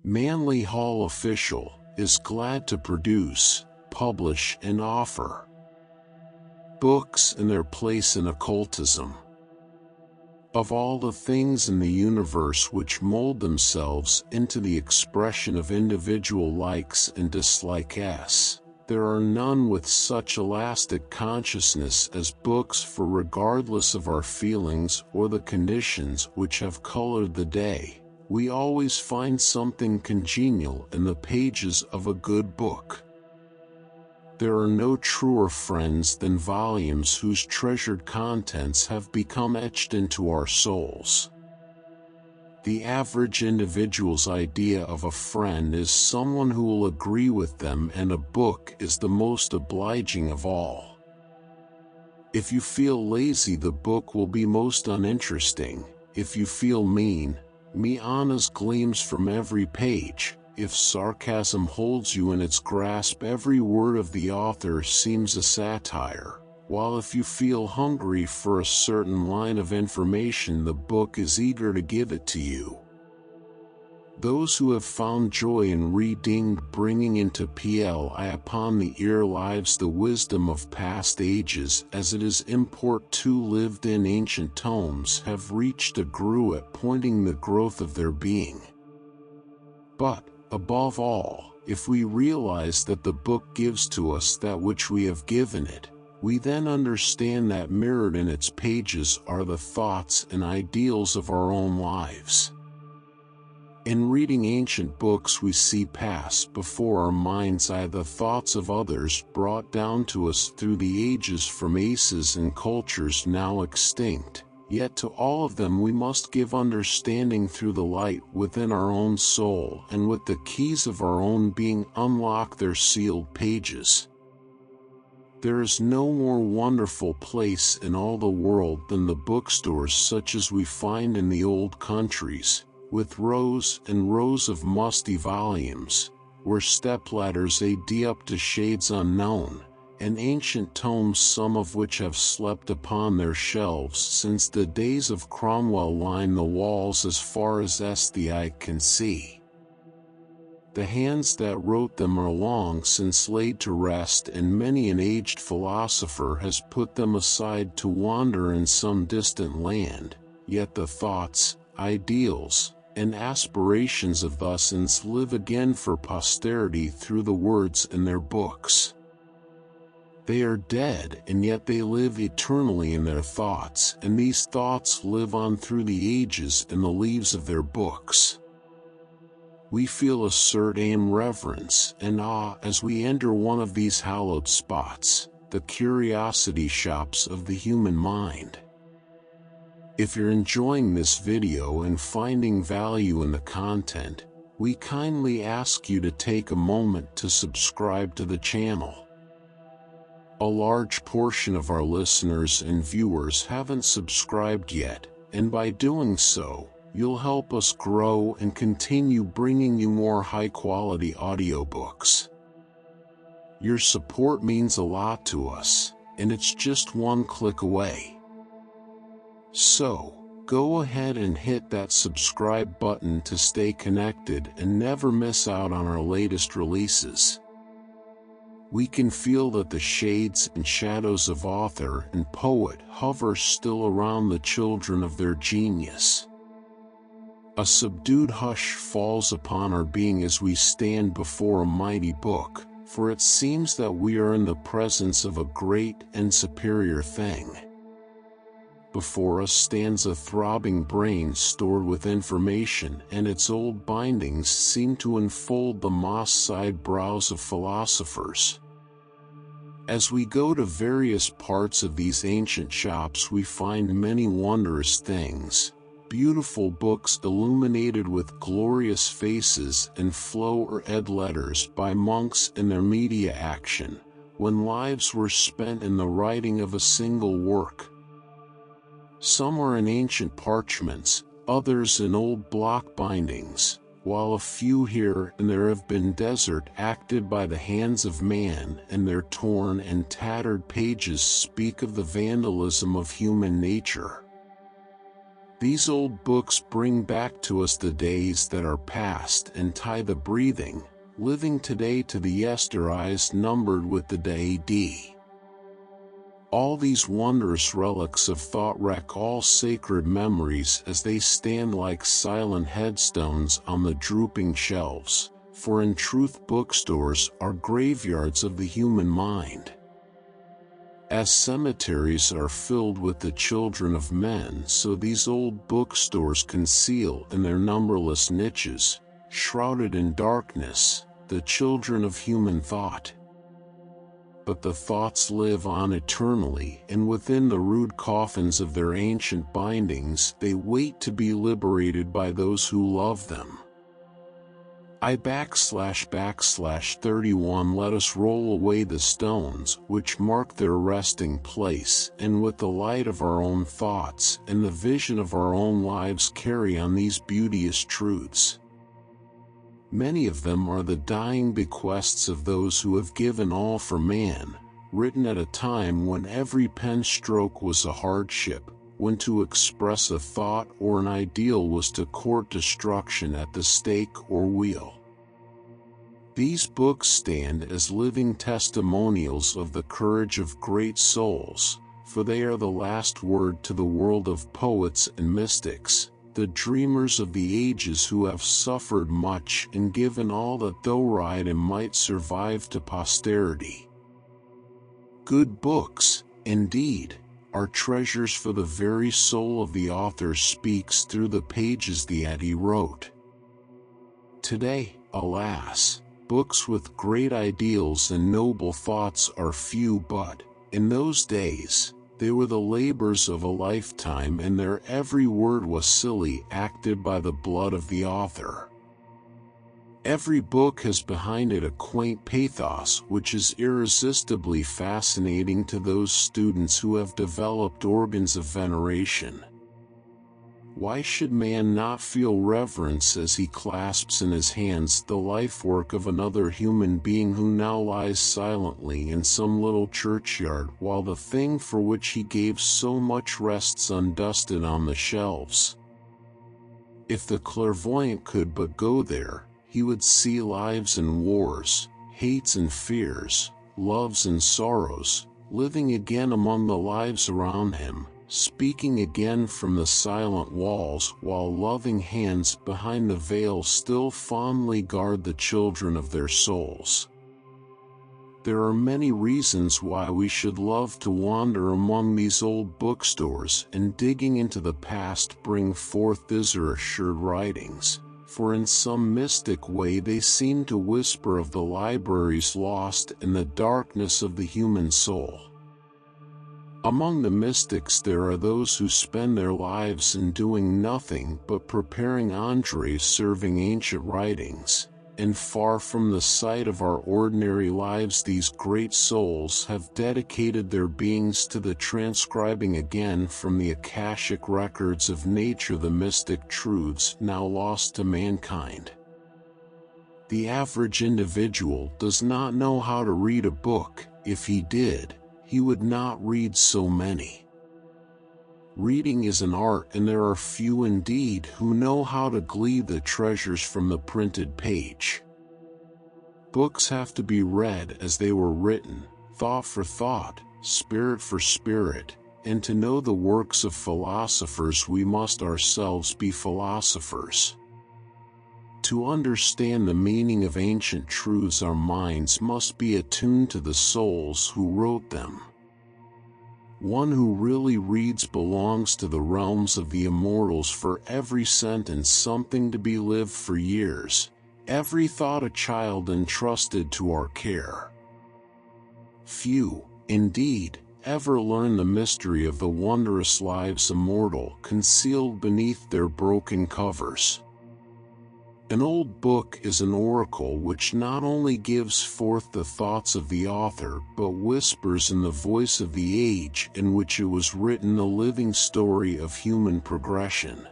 Manly Hall Official is glad to produce, publish, and offer books and their place in occultism. Of all the things in the universe which mold themselves into the expression of individual likes and dislikes, there are none with such elastic consciousness as books, for regardless of our feelings or the conditions which have colored the day, we always find something congenial in the pages of a good book. There are no truer friends than volumes whose treasured contents have become etched into our souls. The average individual's idea of a friend is someone who will agree with them, and a book is the most obliging of all. If you feel lazy, the book will be most uninteresting. If you feel mean, Mianas gleams from every page. If sarcasm holds you in its grasp, every word of the author seems a satire. While if you feel hungry for a certain line of information, the book is eager to give it to you. Those who have found joy in reading, bringing into pli upon the ear lives the wisdom of past ages as it is import to lived in ancient tomes, have reached a grue at pointing the growth of their being. But, above all, if we realize that the book gives to us that which we have given it, we then understand that mirrored in its pages are the thoughts and ideals of our own lives. In reading ancient books, we see pass before our mind's eye the thoughts of others brought down to us through the ages from aces and cultures now extinct, yet to all of them we must give understanding through the light within our own soul, and with the keys of our own being unlock their sealed pages. There is no more wonderful place in all the world than the bookstores such as we find in the old countries, with rows and rows of musty volumes, where stepladders lead up to shades unknown, and ancient tomes, some of which have slept upon their shelves since the days of Cromwell, line the walls as far as the eye can see. The hands that wrote them are long since laid to rest, and many an aged philosopher has put them aside to wander in some distant land, yet the thoughts, ideals, and aspirations of thousands live again for posterity through the words in their books. They are dead, and yet they live eternally in their thoughts, and these thoughts live on through the ages in the leaves of their books. We feel a certain reverence and awe as we enter one of these hallowed spots, the curiosity shops of the human mind. If you're enjoying this video and finding value in the content, we kindly ask you to take a moment to subscribe to the channel. A large portion of our listeners and viewers haven't subscribed yet, and by doing so, you'll help us grow and continue bringing you more high-quality audiobooks. Your support means a lot to us, and it's just one click away. So, go ahead and hit that subscribe button to stay connected and never miss out on our latest releases. We can feel that the shades and shadows of author and poet hover still around the children of their genius. A subdued hush falls upon our being as we stand before a mighty book, for it seems that we are in the presence of a great and superior thing. Before us stands a throbbing brain stored with information, and its old bindings seem to enfold the moss-side brows of philosophers. As we go to various parts of these ancient shops, we find many wondrous things. Beautiful books illuminated with glorious faces and flower-ed letters by monks in their media action, when lives were spent in the writing of a single work. Some are in ancient parchments, others in old block bindings, while a few here and there have been desert acted by the hands of man, and their torn and tattered pages speak of the vandalism of human nature. These old books bring back to us the days that are past and tie the breathing, living today to the yesteris numbered with the dead. All these wondrous relics of thought recall sacred memories as they stand like silent headstones on the drooping shelves, for in truth bookstores are graveyards of the human mind. As cemeteries are filled with the children of men, so these old bookstores conceal in their numberless niches, shrouded in darkness, the children of human thought. But the thoughts live on eternally, and within the rude coffins of their ancient bindings they wait to be liberated by those who love them. I/31 Let us roll away the stones which mark their resting place, and with the light of our own thoughts and the vision of our own lives carry on these beauteous truths. Many of them are the dying bequests of those who have given all for man, written at a time when every pen stroke was a hardship, when to express a thought or an ideal was to court destruction at the stake or wheel. These books stand as living testimonials of the courage of great souls, for they are the last word to the world of poets and mystics, the dreamers of the ages who have suffered much and given all that though right and might survive to posterity. Good books, indeed, are treasures, for the very soul of the author speaks through the pages that he wrote. Today, alas, books with great ideals and noble thoughts are few, but, in those days, they were the labors of a lifetime, and their every word was silly, acted by the blood of the author. Every book has behind it a quaint pathos which is irresistibly fascinating to those students who have developed organs of veneration. Why should man not feel reverence as he clasps in his hands the life work of another human being who now lies silently in some little churchyard, while the thing for which he gave so much rests undusted on the shelves? If the clairvoyant could but go there, he would see lives and wars, hates and fears, loves and sorrows, living again among the lives around him, speaking again from the silent walls, while loving hands behind the veil still fondly guard the children of their souls. There are many reasons why we should love to wander among these old bookstores and, digging into the past, bring forth these assured writings, for in some mystic way they seem to whisper of the libraries lost in the darkness of the human soul. Among the mystics there are those who spend their lives in doing nothing but preparing entrees serving ancient writings, and far from the sight of our ordinary lives these great souls have dedicated their beings to the transcribing again from the Akashic records of nature the mystic truths now lost to mankind. The average individual does not know how to read a book. If he did, he would not read so many. Reading is an art, and there are few indeed who know how to glean the treasures from the printed page. Books have to be read as they were written, thought for thought, spirit for spirit, and to know the works of philosophers we must ourselves be philosophers. To understand the meaning of ancient truths our minds must be attuned to the souls who wrote them. One who really reads belongs to the realms of the immortals, for every sentence something to be lived for years, every thought a child entrusted to our care. Few, indeed, ever learn the mystery of the wondrous lives immortal concealed beneath their broken covers. An old book is an oracle which not only gives forth the thoughts of the author, but whispers in the voice of the age in which it was written the living story of human progression.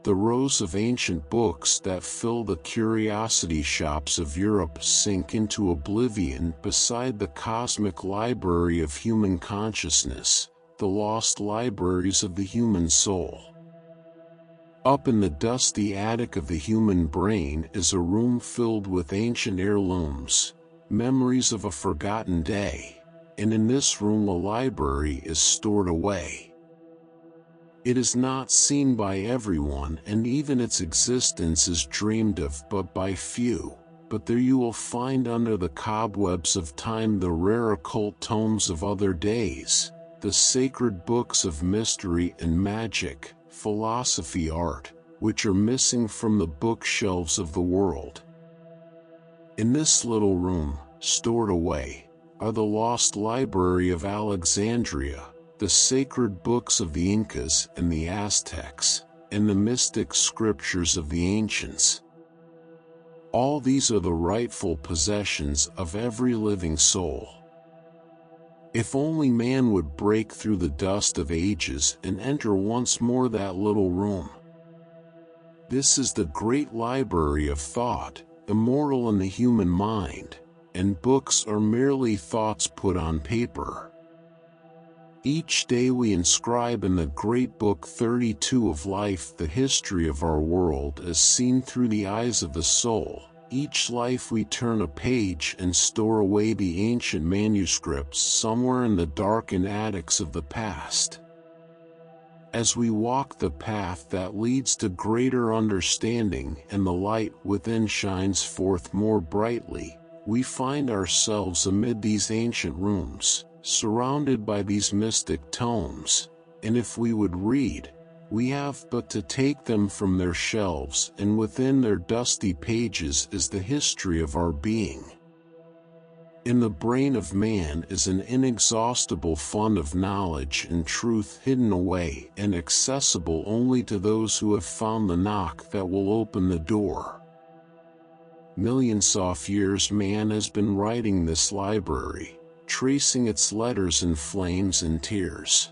The rows of ancient books that fill the curiosity shops of Europe sink into oblivion beside the cosmic library of human consciousness, the lost libraries of the human soul. Up in the dusty attic of the human brain is a room filled with ancient heirlooms, memories of a forgotten day, and in this room a library is stored away. It is not seen by everyone, and even its existence is dreamed of but by few, but there you will find under the cobwebs of time the rare occult tomes of other days, the sacred books of mystery and magic, philosophy, art, which are missing from the bookshelves of the world. In this little room, stored away, are the lost library of Alexandria, the sacred books of the Incas and the Aztecs, and the mystic scriptures of the ancients. All these are the rightful possessions of every living soul. If only man would break through the dust of ages and enter once more that little room. This is the great library of thought, immortal in the human mind, and books are merely thoughts put on paper. Each day we inscribe in the great book 32 of life the history of our world as seen through the eyes of the soul. Each life we turn a page and store away the ancient manuscripts somewhere in the darkened attics of the past. As we walk the path that leads to greater understanding and the light within shines forth more brightly, we find ourselves amid these ancient rooms, surrounded by these mystic tomes, and if we would read, we have but to take them from their shelves, and within their dusty pages is the history of our being. In the brain of man is an inexhaustible fund of knowledge and truth hidden away and accessible only to those who have found the knock that will open the door. Millions of years man has been writing this library, tracing its letters in flames and tears.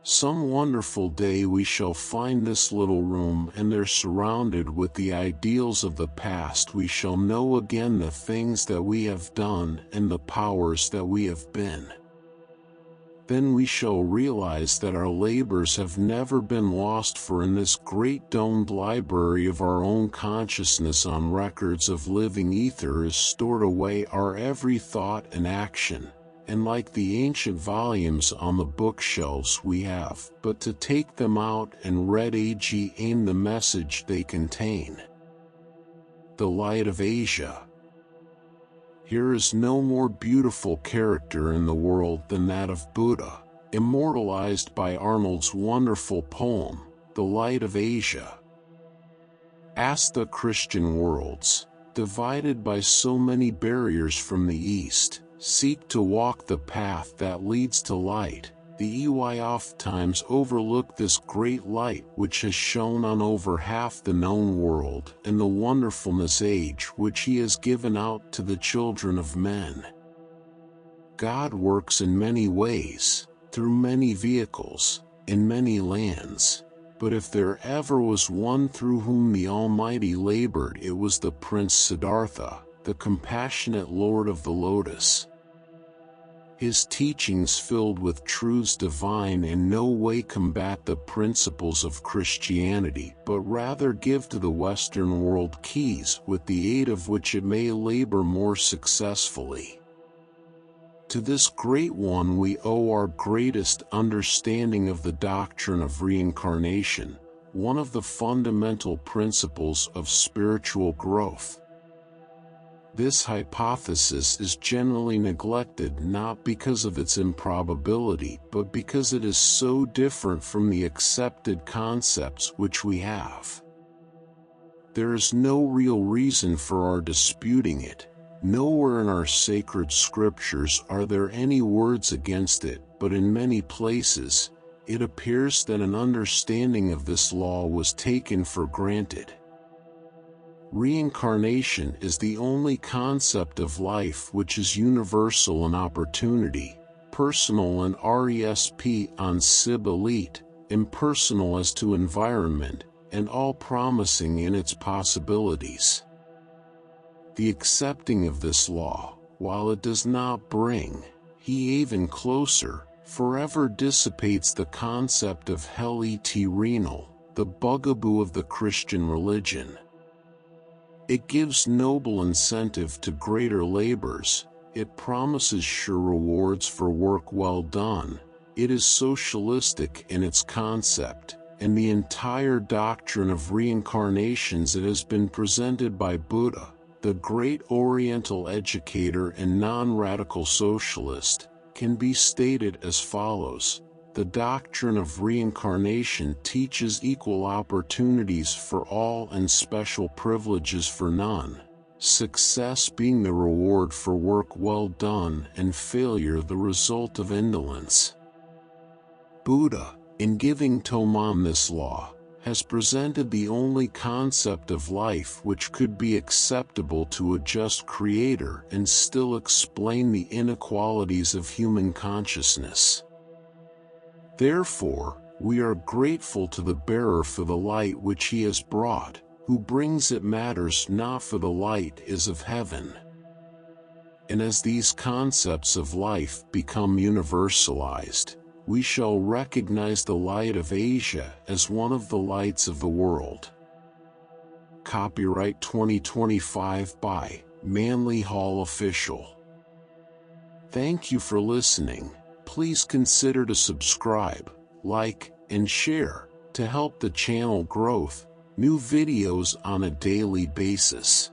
Some wonderful day we shall find this little room, and there, surrounded with the ideals of the past, we shall know again the things that we have done and the powers that we have been. Then we shall realize that our labors have never been lost, for in this great domed library of our own consciousness on records of living ether is stored away our every thought and action. And like the ancient volumes on the bookshelves, we have but to take them out and read aim the message they contain. The light of Asia. Here is no more beautiful character in the world than that of Buddha, immortalized by Arnold's wonderful poem, The Light of Asia. Ask the Christian worlds, divided by so many barriers from the East, seek to walk the path that leads to light. The EY oftentimes overlook this great light which has shone on over half the known world and the wonderfulness age which he has given out to the children of men. God works in many ways, through many vehicles, in many lands, but if there ever was one through whom the Almighty labored, it was the Prince Siddhartha, the compassionate Lord of the Lotus. His teachings, filled with truths divine, in no way combat the principles of Christianity, but rather give to the Western world keys with the aid of which it may labor more successfully. To this great one we owe our greatest understanding of the doctrine of reincarnation, one of the fundamental principles of spiritual growth. This hypothesis is generally neglected not because of its improbability, but because it is so different from the accepted concepts which we have. There is no real reason for our disputing it. Nowhere in our sacred scriptures are there any words against it, but in many places, it appears that an understanding of this law was taken for granted. Reincarnation is the only concept of life which is universal in opportunity, personal and RESP on sib elite, impersonal as to environment, and all-promising in its possibilities. The accepting of this law, while it does not bring he even closer, forever dissipates the concept of hell et renal, the bugaboo of the Christian religion. It gives noble incentive to greater labors, it promises sure rewards for work well done, it is socialistic in its concept, and the entire doctrine of reincarnations it has been presented by Buddha, the great Oriental educator and non-radical socialist, can be stated as follows. The doctrine of reincarnation teaches equal opportunities for all and special privileges for none, success being the reward for work well done and failure the result of indolence. Buddha, in giving Toman this law, has presented the only concept of life which could be acceptable to a just creator and still explain the inequalities of human consciousness. Therefore, we are grateful to the bearer for the light which he has brought, who brings it matters not, for the light is of heaven. And as these concepts of life become universalized, we shall recognize the light of Asia as one of the lights of the world. Copyright 2025 by Manly Hall Official. Thank you for listening. Please consider to subscribe, like, and share to help the channel growth, new videos on a daily basis.